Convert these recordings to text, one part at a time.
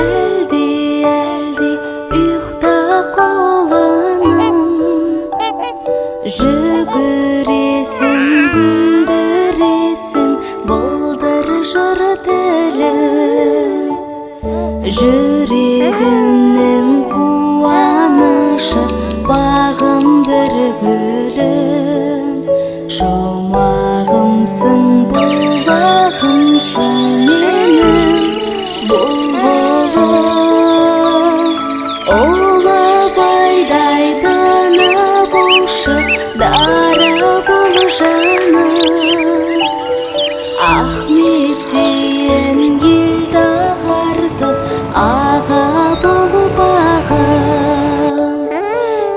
әлди, ұйықта құлыным. Жүгіресің, бүлдіресің, бұлдыр жыры тілің. Жүрегімнің қуанышы, бағым гүлім. Жұмағымсың, бұлағымсың, менің, бұлбұлым. Ұлы Абайдай дана, болшы, дара, жаным. Ахметтейін, елді, ағартып, бағым.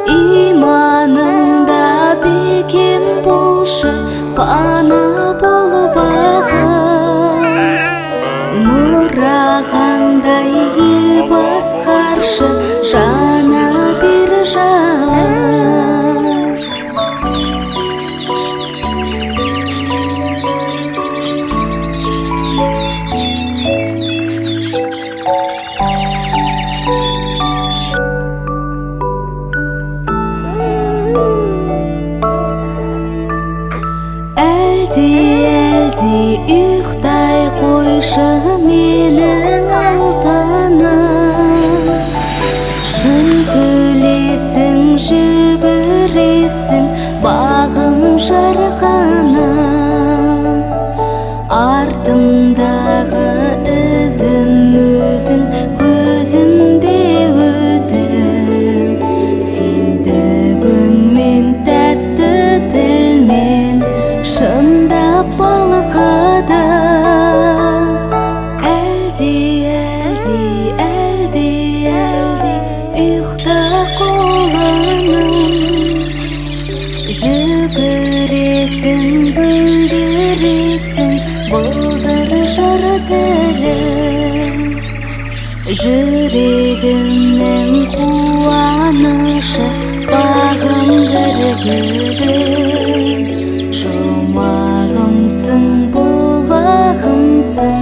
Иманыңда бекем болшы, пана бағым. Нұрағандай ел басқаршы, жана бір жаным. Әлди, ұйықтай қойшы менің алтыным. Шын күлесің, жүгіресің, бағым жарғаным. Артымдағы ізім өзің, көзімде өзің. Сендігін мен тәтті тілмен шындап балқыдым. Әлди, ұйықта құлыным. Жүгіресің, бүлдіресің, бұлдыр жыры тілің. Жүрегімнің қуанышы, бағым гүлім. Жұмағымсың, бұлағымсың,